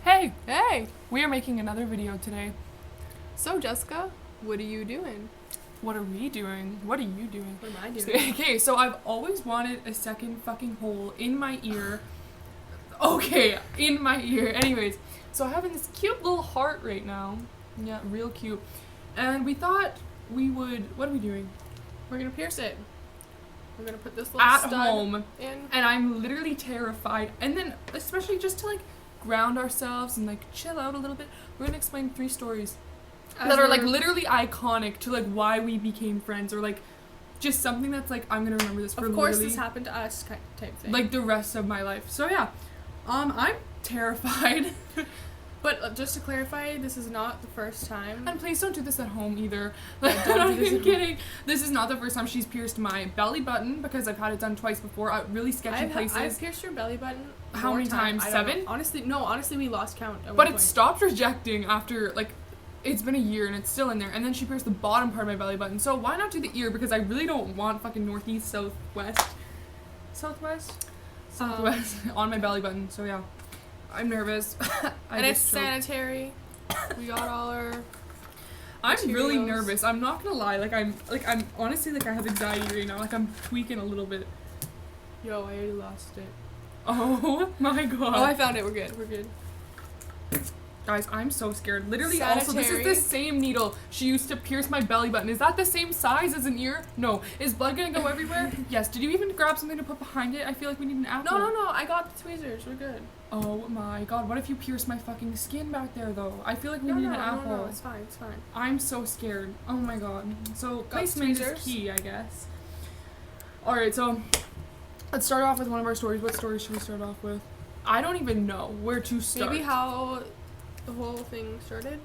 Hey, Hey! we are making another video today. So, Jessica, what are you doing? What are we doing? What are you doing? What am I doing? Okay, so I've always wanted a second fucking hole in my ear. Okay, in my ear. Anyways, so I'm having this cute little heart right now. Yeah, real cute. And we thought we would. What are we doing? We're gonna pierce it. We're gonna put this little At stud home. in. And I'm literally terrified. And then, especially just to like ground ourselves and like chill out a little bit, we're gonna explain 3 stories that are like literally iconic to like why we became friends, or like just something that's like I'm gonna remember this for Of course, literally, this happened to us type thing. like the rest of my life. So yeah, I'm terrified. But just to clarify, this is not the first time. And please don't do this at home either. Yeah, don't I'm do this at home. kidding. This is not the first time she's pierced my belly button, because I've had it done twice before at really sketchy places. I've pierced your belly button. How more many times? I don't 7? know. Honestly, we lost count. At But one it point. stopped rejecting after like it's been a year and it's still in there. And then she pierced the bottom part of my belly button. So why not do the ear? Because I really don't want fucking northeast, southwest on my belly button. So yeah, I'm nervous. And it's sanitary. We got all our. I'm really materials. nervous. I'm not gonna lie. I'm honestly like I have anxiety right now. Like I'm tweaking a little bit. Yo, I already lost it. Oh my god. Oh, I found it. We're good. We're good. Guys, I'm so scared. Literally, also, this is Sanitary. the same needle she used to pierce my belly button. Is that the same size as an ear? No. Is blood gonna go everywhere? Yes. Did you even grab something to put behind it? I feel like we need an apple. No. I got the tweezers. We're good. Oh my god. What if you pierce my fucking skin back there, though? I feel like we need an apple. No, it's fine. It's fine. I'm so scared. Oh my god. So, Got placement is tweezers. key, I guess. Alright, so let's start off with one of our stories. What story should we start off with? I don't even know where to start. Maybe how the whole thing started.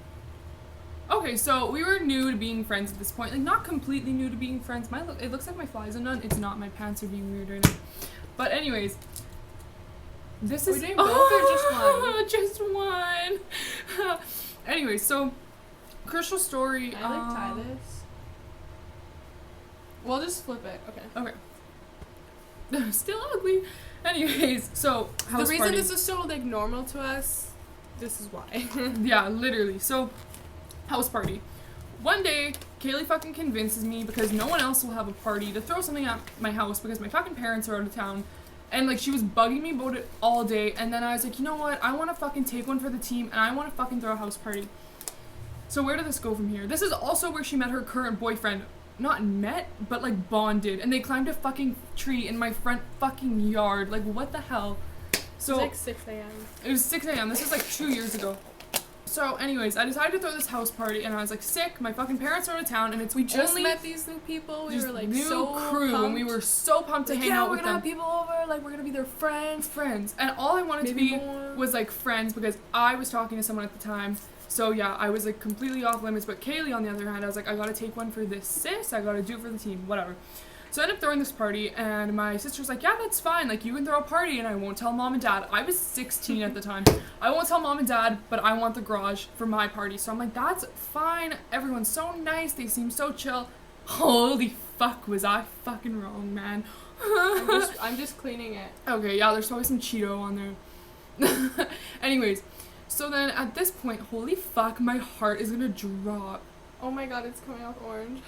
Okay, so we were new to being friends at this point. Like, not completely new to being friends. It looks like my fly's undone. It's not. My pants are being weird right now. But anyways, this is... We're doing both or just one? Anyways, so, crucial story. Can I tie this? We'll just flip it. Okay. Okay. Still ugly. Anyways, so, house The reason party. this is so like normal to us, this is why. Yeah, literally. So, house party. One day, Kaileigh fucking convinces me, because no one else will have a party, to throw something at my house because my fucking parents are out of town. And like, she was bugging me about it all day. And then I was like, you know what? I want to fucking take one for the team, and I want to fucking throw a house party. So where did this go from here? This is also where she met her current boyfriend. Not met, but like bonded. And they climbed a fucking tree in my front fucking yard. Like, what the hell? So It's like 6 a.m. it was 6 a.m. This was like 2 years ago. So anyways, I decided to throw this house party, and I was like sick. My fucking parents are out of town, and it's We just only met these new people. We just were like new so crew, pumped. and we were so pumped to like, hang yeah, out we're with gonna them. have people over. Like, we're gonna be their friends. Friends, and all I wanted Maybe to be more. was like friends, because I was talking to someone at the time. So yeah, I was like completely off limits. But Kaileigh, on the other hand, I was like, I gotta take one for this sis. I gotta do it for the team, whatever. So I ended up throwing this party, and my sister's like, yeah, that's fine. Like, you can throw a party, and I won't tell mom and dad. I was 16 at the time. I won't tell mom and dad, but I want the garage for my party. So I'm like, that's fine. Everyone's so nice. They seem so chill. Holy fuck, was I fucking wrong, man. I'm just cleaning it. Okay, yeah, there's probably some Cheeto on there. Anyways, so then at this point, holy fuck, my heart is gonna drop. Oh my god, it's coming off orange.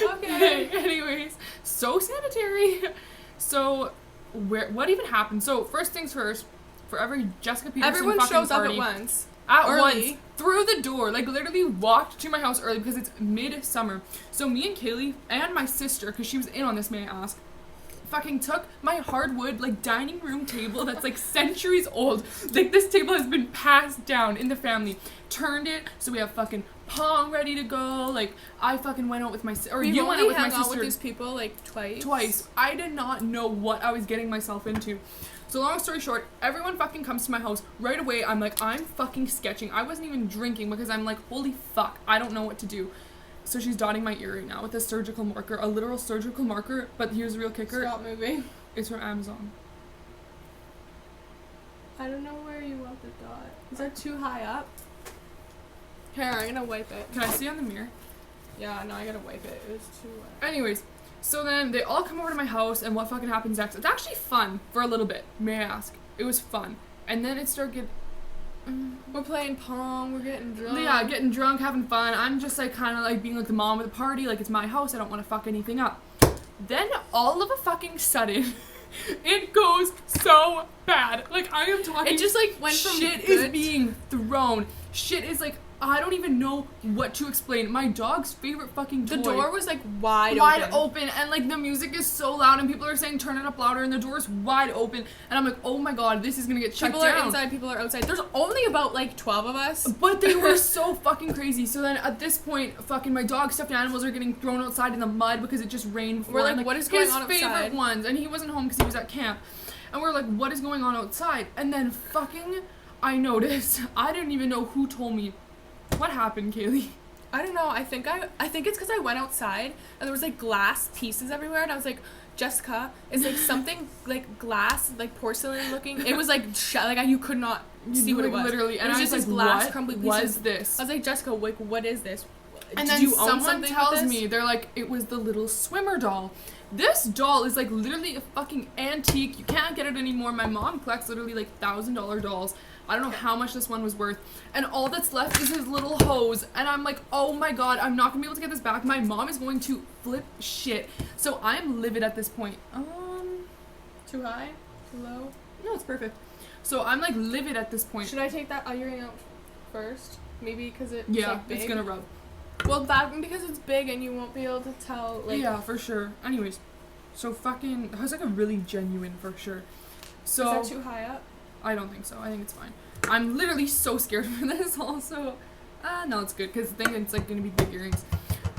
Okay. Anyways, so sanitary. So, what even happened? So, first things first, for every Jessica Peterson Everyone fucking shows up party, at once. At early. once, through the door, like literally walked to my house early because it's midsummer. So me and Kaileigh and my sister, because she was in on this, may I ask, fucking took my hardwood like dining room table that's like centuries old. Like, this table has been passed down in the family. Turned it so we have fucking pong ready to go. Like, I fucking went out with my You went out with my hung out sister with these people like twice. twice. I did not know what I was getting myself into. So long story short, everyone fucking comes to my house right away. I'm like, I'm fucking sketching. I wasn't even drinking because I'm like, holy fuck, I don't know what to do. So she's dotting my ear right now with a surgical marker, a literal surgical marker. But here's the real kicker. Stop moving. It's from Amazon. I don't know where you want the dot. Is that too high up? Here, I'm gonna wipe it. Can I see on the mirror? Yeah, no, I gotta wipe it. It was too wet. Anyways, so then they all come over to my house, and what fucking happens next? It's actually fun for a little bit, may I ask. It was fun. And then it started We're playing pong, we're getting drunk. Yeah, getting drunk, having fun. I'm just like kind of like being like the mom of the party, like it's my house, I don't want to fuck anything up. Then all of a fucking sudden, it goes so bad. Like I am talking. It just like went from shit good is being thrown. Shit is like I don't even know what to explain. My dog's favorite fucking toy. The door was like wide open, and like the music is so loud, and people are saying turn it up louder, and the door's wide open, and I'm like, oh my god, this is gonna get shut down. People are inside, people are outside. There's only about like 12 of us. But they were so fucking crazy. So then at this point, fucking my dog stuffed animals are getting thrown outside in the mud because it just rained before. We're like, what is going on outside? His favorite ones, and he wasn't home because he was at camp. And we're like, what is going on outside? And then fucking, I noticed, I didn't even know who told me. What happened, Kaileigh? I don't know. I think it's because I went outside and there was like glass pieces everywhere, and I was like, Jessica, it's like something like glass, like porcelain looking. It was like you could not see what it was. Literally, and it was I just was this like, glass what crumbly was pieces. this? I was like, Jessica, like, what is this? And Did then you own someone something tells with this? me, they're like, it was the little swimmer doll. This doll is like literally a fucking antique. You can't get it anymore. My mom collects literally like $1,000 dolls. I don't know how much this one was worth. And all that's left is his little hose. And I'm like, oh my god, I'm not gonna be able to get this back. My mom is going to flip shit. So I'm livid at this point. Too high? Too low? No, it's perfect. So I'm like livid at this point. Should I take that earring out first? Maybe because it's yeah, like, big? it's gonna rub. Well, that because it's big and you won't be able to tell. Like, yeah, for sure. Anyways, so fucking, that was like a really genuine for sure. So is that too high up? I don't think so. I think it's fine. I'm literally so scared for this also. No, it's good because I think it's like gonna be big earrings.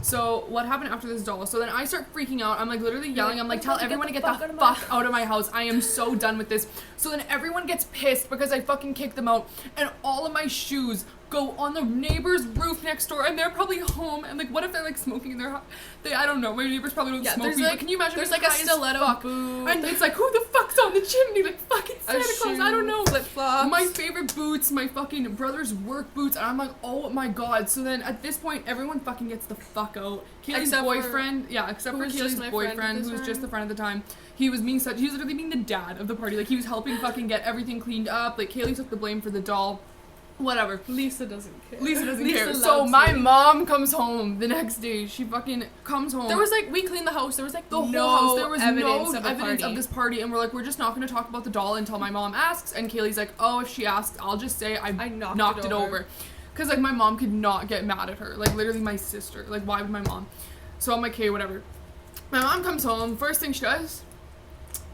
So what happened after this doll? So then I start freaking out. I'm like literally yelling. I'm like, tell everyone to get the fuck out of my house. I am so done with this. So then everyone gets pissed because I fucking kicked them out, and all of my shoes go on the neighbor's roof next door, and they're probably home, and like what if they're like smoking in their house? I don't know, my neighbors probably don't smoke weed, like, but can you imagine there's like a stiletto boot, and it's like, who the fuck's on the chimney? Like fucking Santa Claus, I don't know. Flip-flops. My favorite boots, my fucking brother's work boots, and I'm like, oh my god. So then at this point everyone fucking gets the fuck out. Kaileigh's boyfriend, except for Kaileigh's boyfriend, who was just the friend at the time. He was literally being the dad of the party. Like he was helping fucking get everything cleaned up. Like Kaileigh took the blame for the doll. Whatever. Lisa doesn't care. Lisa doesn't care. So my mom comes home the next day. She fucking comes home. There was like, we cleaned the house. There was like the whole house. There was evidence no evidence of this party. And we're like, we're just not going to talk about the doll until my mom asks. And Kaileigh's like, oh, if she asks, I'll just say I knocked it over. Because like my mom could not get mad at her. Like literally my sister. Like why would my mom? So I'm like, okay, whatever. My mom comes home. First thing she does,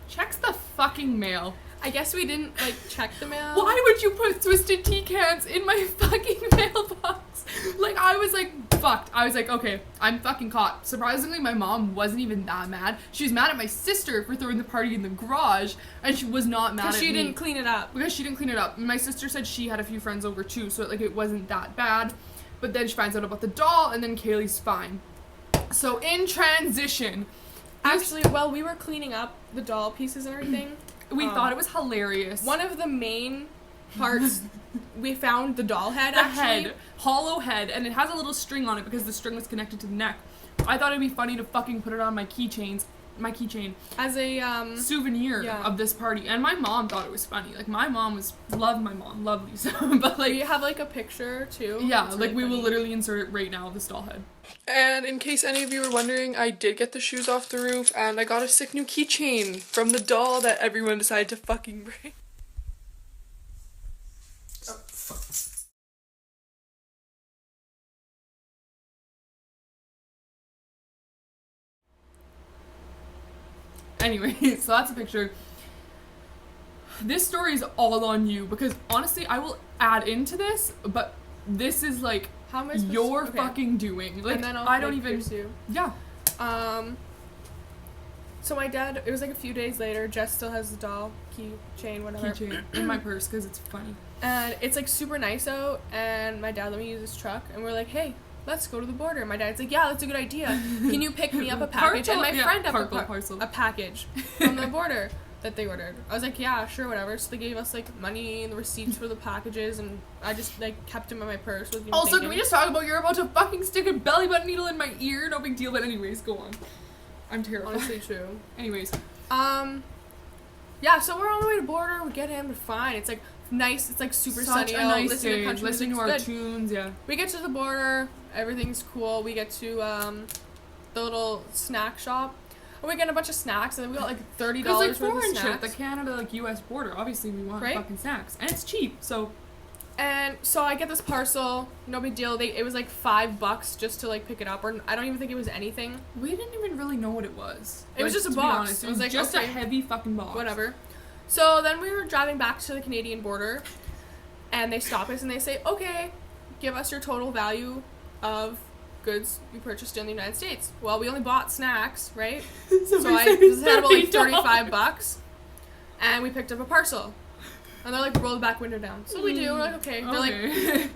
checks the fucking mail. I guess we didn't like check the mail. Why would you put Twisted Tea cans in my fucking mailbox? Like I was like fucked. I was like, okay, I'm fucking caught. Surprisingly, my mom wasn't even that mad. She was mad at my sister for throwing the party in the garage, and she was not mad at me. Because she didn't clean it up. Because she didn't clean it up. And my sister said she had a few friends over too, so like it wasn't that bad. But then she finds out about the doll, and then Kaileigh's fine. So in transition, actually, while we were cleaning up the doll pieces and everything, we thought it was hilarious. One of the main parts, we found the doll head, hollow head, and it has a little string on it because the string was connected to the neck. I thought it'd be funny to fucking put it on my keychain as a souvenir of this party. And my mom thought it was funny. Like my mom loved Lisa, but like we have like a picture too. Yeah, it's like really we will literally insert it right now of this doll head. And in case any of you were wondering, I did get the shoes off the roof, and I got a sick new keychain from the doll that everyone decided to fucking break. Oh, fuck. Anyway, so that's a picture. This story is all on you, because honestly, I will add into this, but this is like how am I you're fucking doing. Like, and then I don't even. Yeah. So my dad, it was like a few days later, Jess still has the doll keychain, whatever. Keychain in my purse, because it's funny. And it's like super nice out, and my dad let me use his truck, and we're like, hey, let's go to the border. And my dad's like, yeah, that's a good idea. Can you pick me up a package? And my friend up a package from the border that they ordered. I was like, yeah, sure, whatever. So they gave us like money and the receipts for the packages, and I just like kept them in my purse. Also, can we just talk about you're about to fucking stick a belly button needle in my ear? No big deal, but anyways, go on. I'm terrified. Honestly true. Anyways. Yeah, Yeah, so we're on the way to border. We get in, we're fine. It's like nice. It's like super Such sunny a out. nice Listening day. to country Listening to music's our good. tunes, yeah. We get to the border. Everything's cool. We get to the little snack shop. And we get a bunch of snacks, and then we got like $30 like worth of foreign snacks. shit, the Canada, like, U.S. border. Obviously, we want Right? fucking snacks. And it's cheap, so... And so I get this parcel, no big deal. It was like $5 just to like pick it up, or I don't even think it was anything. We didn't even really know what it was. It was just a box. It was like just okay, a heavy fucking box. whatever. So then we were driving back to the Canadian border, and they stop us and they say, okay, give us your total value of goods you purchased in the United States. Well, we only bought snacks, right? so I had about like $35, and we picked up a parcel. And they're like, roll the back window down. So we do. We're like, okay. They're like,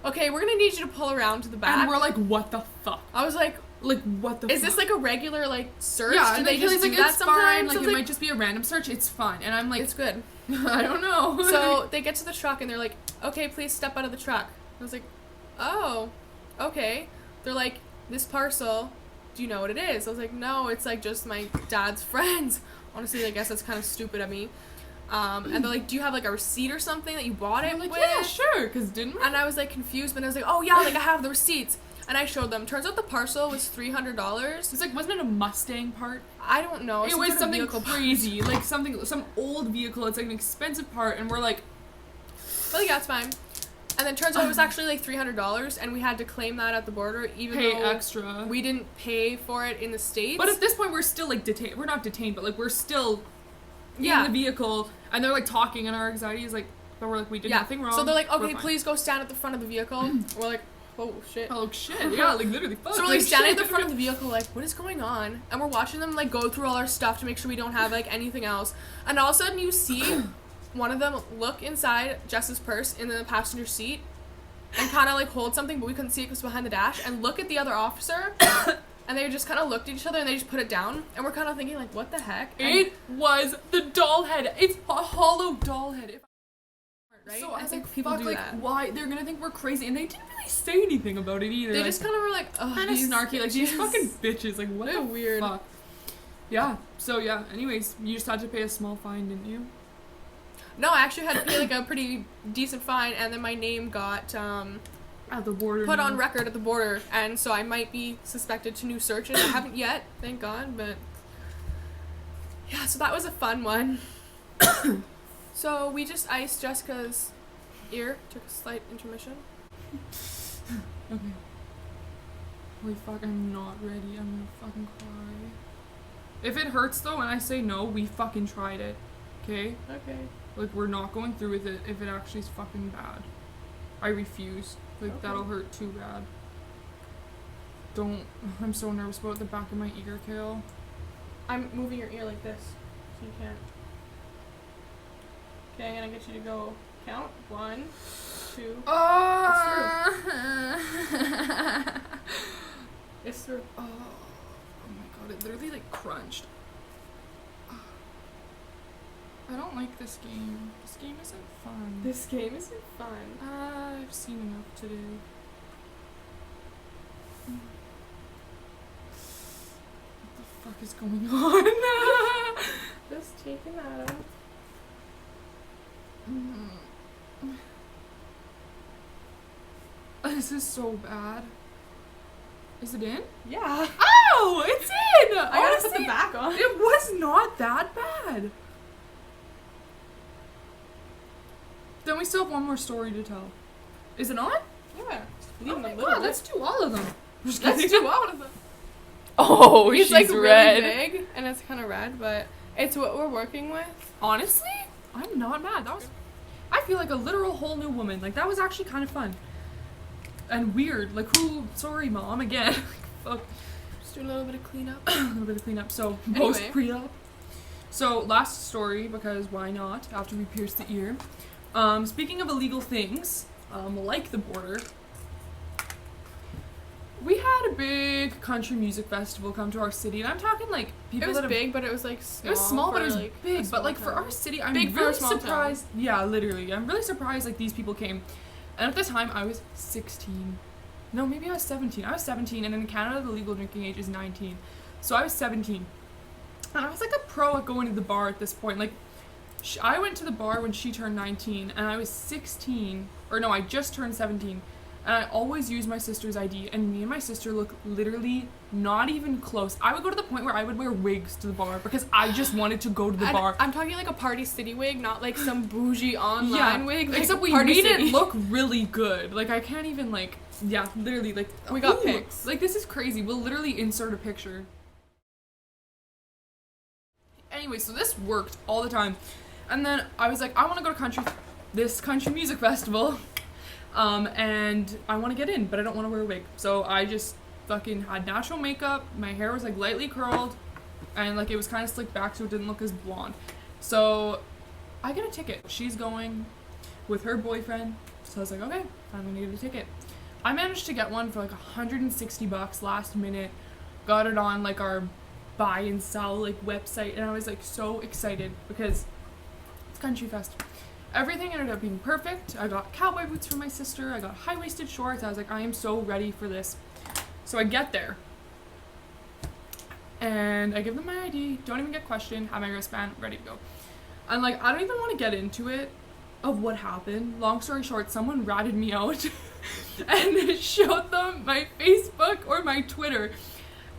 okay, we're gonna need you to pull around to the back. And we're like, what the fuck? I was like, what the is fuck? this like a regular like search? Yeah, do they just do like, that it's sometimes? fine. Like, So it might just be a random search. It's fine. And I'm like, it's good. I don't know. So they get to the truck and they're like, okay, please step out of the truck. I was like, oh, okay. They're like, this parcel, do you know what it is? I was like, no, it's like just my dad's friends. Honestly, I guess that's kind of stupid of me. And they're like, do you have like a receipt or something that you bought it like, with? yeah, sure, because didn't we? And I was like confused, but I was like, oh yeah, like I have the receipts. And I showed them. Turns out the parcel was $300. It's like, wasn't it a Mustang part? I don't know. It was something crazy, like some old vehicle. It's like an expensive part, and we're like, well, yeah, it's fine. And then turns out it was actually like $300, and we had to claim that at the border, even pay though extra. we didn't pay for it in the States. But at this point, we're still like detained. We're not detained, but like we're still in the vehicle, and they're like talking, and our anxiety is like, but we're like, we did nothing wrong. So they're like, okay, please go stand at the front of the vehicle. We're like, oh shit. Oh shit, yeah, like literally fuck. So we're like standing at the front of the vehicle like, what is going on? And we're watching them like go through all our stuff to make sure we don't have like anything else. And all of a sudden you see one of them look inside Jess's purse in the passenger seat and kind of like hold something, but we couldn't see it because it was behind the dash, and look at the other officer. And they just kind of looked at each other and they just put it down. And we're kind of thinking like, what the heck? And it was the doll head. It's a hollow doll head. Right? So I was like, people fuck, do like, that. why? They're gonna think we're crazy. And they didn't really say anything about it either. They like, just kind of were like, oh, kind of snarky, like, these fucking bitches. Like, what the weird. fuck? Yeah, so yeah, anyways, you just had to pay a small fine, didn't you? No, I actually had to pay like a pretty decent fine, and then my name got At the border. put on record at the border, and so I might be suspected to new searches. I haven't yet, thank God, but yeah, so that was a fun one. So we just iced Jessica's ear, took a slight intermission. Okay. Holy fuck, I'm not ready. I'm gonna fucking cry. If it hurts though, and I say no, we fucking tried it. Okay? Okay. Like, we're not going through with it if it actually is fucking bad. I refuse. Like, Okay. that'll hurt too bad. Don't. I'm so nervous about the back of my ear, Kale. I'm moving your ear like this, so you can't. Okay, I'm gonna get you to go count. 1, 2. It's through. Oh my god, it literally like crunched. I don't like this game. This game isn't fun. This game isn't fun. I've seen enough today. What the fuck is going on? Just taking that out. This is so bad. Is it in? Yeah. Oh, it's in! I gotta put the back on. It was not that bad. Then we still have one more story to tell. Is it on? Yeah. Oh my god, let's do all of them. Let's do all of them. Oh, It's she's like red. really big, and it's kind of red, but it's what we're working with. Honestly, I'm not mad. I feel like a literal whole new woman. Like, that was actually kind of fun. And weird. Like, sorry, Mom, again. Fuck. Just doing a little bit of cleanup. A little bit of cleanup. So, Anyway. post pre-op. So, last story, because why not, after we pierce the ear. Speaking of illegal things, like the border, we had a big country music festival come to our city, and I'm talking like people It was that have, big, but it was like small. it was small, but it was a big. But like small for town. our city, I'm Big for a really small town. surprised. Yeah, literally, I'm really surprised like these people came. And at the time, I was 16. No, maybe I was 17. I was 17, and in Canada, the legal drinking age is 19. So I was 17, and I was like a pro at going to the bar at this point. Like, I went to the bar when she turned 19, and I was 16, or no, I just turned 17, and I always use my sister's ID, and me and my sister look literally not even close. I would go to the point where I would wear wigs to the bar because I just wanted to go to the bar. I'm talking like a Party City wig, not like some bougie online wig. Like except we made it look really good. Like, I can't even, like, yeah, literally, like, we got pics. Like, this is crazy. We'll literally insert a picture. Anyway, so this worked all the time. And then I was like, I want to go to this country music festival. And I want to get in, but I don't want to wear a wig. So I just fucking had natural makeup. My hair was like lightly curled, and like it was kind of slicked back so it didn't look as blonde. So I get a ticket. She's going with her boyfriend. So I was like, okay, I'm gonna get a ticket. I managed to get one for like $160 last minute. Got it on like our buy and sell like website, and I was like so excited because it's Country Fest. Everything ended up being perfect. I got cowboy boots for my sister. I got high-waisted shorts. I was like, I am so ready for this. So I get there. And I give them my ID. Don't even get questioned. Have my wristband. Ready to go. And like, I don't even want to get into it of what happened. Long story short, someone ratted me out and showed them my Facebook or my Twitter.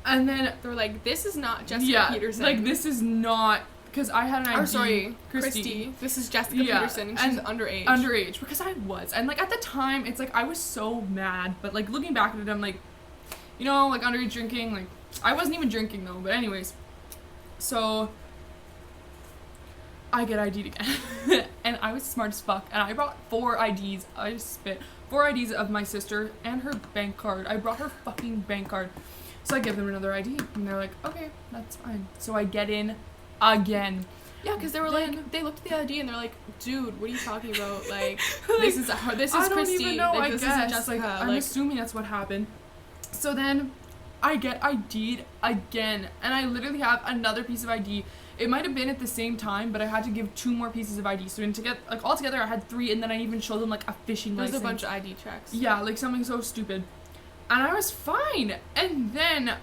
And then they were like, this is not Jessica Peterson. Like, this is not... Because I had an ID. Or sorry, Christy. This is Jessica Peterson, and she's underage. Underage, because I was. And, like, at the time, it's, like, I was so mad. But, like, looking back at it, I'm, like, you know, like, underage drinking. Like, I wasn't even drinking, though. But anyways. So, I get ID'd again. And I was smart as fuck. And I brought 4 IDs. I just spit. 4 IDs of my sister and her bank card. I brought her fucking bank card. So I give them another ID. And they're like, okay, that's fine. So I get in again. Yeah, because they were like, they looked at the ID and they're like, dude, what are you talking about? Like, this is Christy. I don't even know, like, this isn't Jessica. Like, I'm assuming that's what happened. So then I get ID'd again, and I literally have another piece of ID. It might have been at the same time, but I had to give 2 more pieces of ID. So to get, like, altogether I had 3, and then I even showed them, like, a fishing license. There's a bunch of ID checks. Yeah, like something so stupid. And I was fine. And then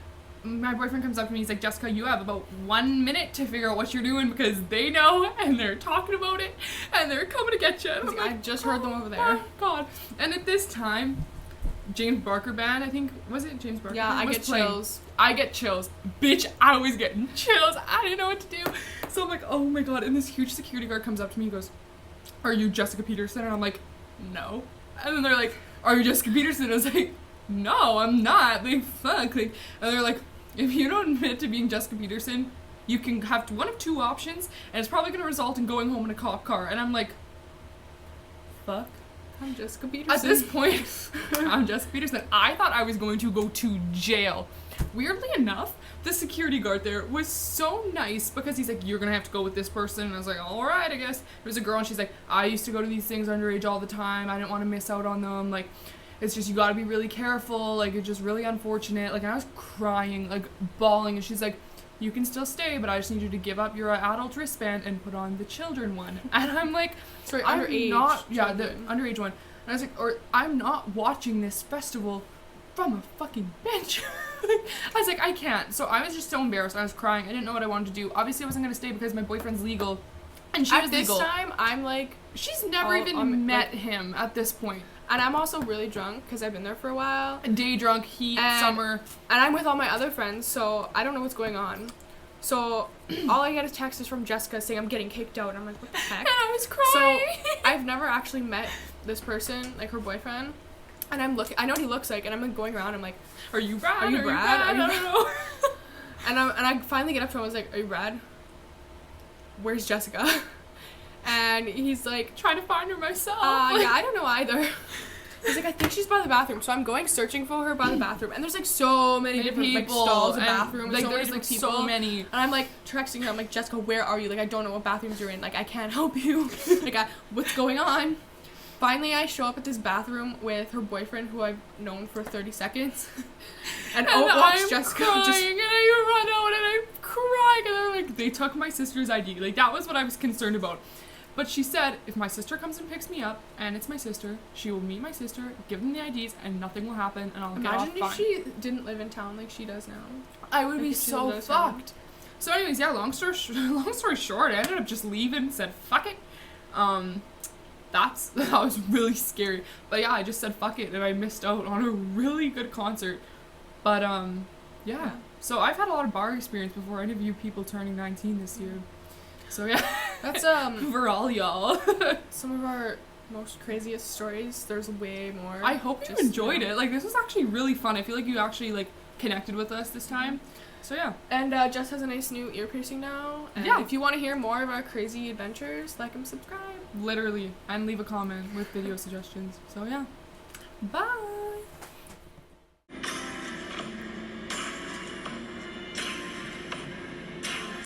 my boyfriend comes up to me, he's like, Jessica, you have about 1 minute to figure out what you're doing because they know and they're talking about it and they're coming to get you. And I just heard them over there. Oh, God. And at this time, James Barker Band, I think, was it James Barker? Yeah, I get chills. I get chills. Bitch, I was getting chills. I didn't know what to do. So I'm like, oh my God. And this huge security guard comes up to me and goes, are you Jessica Peterson? And I'm like, no. And then they're like, are you Jessica Peterson? And I was like, no, I'm not. Like, fuck. Like, and they're like, if you don't admit to being Jessica Peterson, you can have one of 2 options, and it's probably going to result in going home in a cop car. And I'm like, fuck. I'm Jessica Peterson. At this point, I'm Jessica Peterson. I thought I was going to go to jail. Weirdly enough, the security guard there was so nice because he's like, you're going to have to go with this person. And I was like, all right, I guess. There was a girl, and she's like, I used to go to these things underage all the time. I didn't want to miss out on them. Like, it's just, you gotta be really careful, like, it's just really unfortunate. Like, I was crying, like, bawling, and she's like, you can still stay, but I just need you to give up your adult wristband and put on the children one. And I'm like, sorry, I'm underage. not, yeah, the underage one. And I was like, or I'm not watching this festival from a fucking bench. I was like, I can't. So I was just so embarrassed. I was crying. I didn't know what I wanted to do. Obviously, I wasn't gonna stay because my boyfriend's legal, and she was legal. At this time, I'm like, she's never even met him at this point. And I'm also really drunk because I've been there for a while. Day drunk, heat, summer. And I'm with all my other friends, so I don't know what's going on. So all I get is text is from Jessica saying I'm getting kicked out. And I'm like, what the heck? And I was crying. So I've never actually met this person, like her boyfriend. And I'm looking, I know what he looks like, and I'm like going around, I'm like, are you Brad? Are you Brad? I don't know. and I finally get up to him, I was like, are you Brad? Where's Jessica? And he's like, trying to find her myself. Yeah, I don't know either. He's like, I think she's by the bathroom. So I'm going searching for her by the bathroom. And there's like so many different people, like stalls and bathrooms. Like, so there's like people. So many. And I'm like texting her. I'm like, Jessica, where are you? Like, I don't know what bathrooms you're in. Like, I can't help you. Like, what's going on? Finally, I show up at this bathroom with her boyfriend, who I've known for 30 seconds. And walks Jessica. Crying, and I run out and I'm crying. And they're like, they took my sister's ID. Like, that was what I was concerned about. But she said, if my sister comes and picks me up, and it's my sister, she will meet my sister, give them the IDs, and nothing will happen, and I'll get off fine. Imagine if she didn't live in town like she does now. I would be so fucked. So anyways, yeah, long story short, I ended up just leaving, said fuck it. That was really scary. But yeah, I just said fuck it and I missed out on a really good concert. But yeah. So I've had a lot of bar experience before any of you people turning 19 this year. So yeah. That's for all y'all. some of our most craziest stories. There's way more. I hope you enjoyed it. Like, this was actually really fun. I feel like you actually like connected with us this time. So yeah. And Jess has a nice new ear piercing now. And if you want to hear more of our crazy adventures, like and subscribe. Literally. And leave a comment with video suggestions. So yeah. Bye.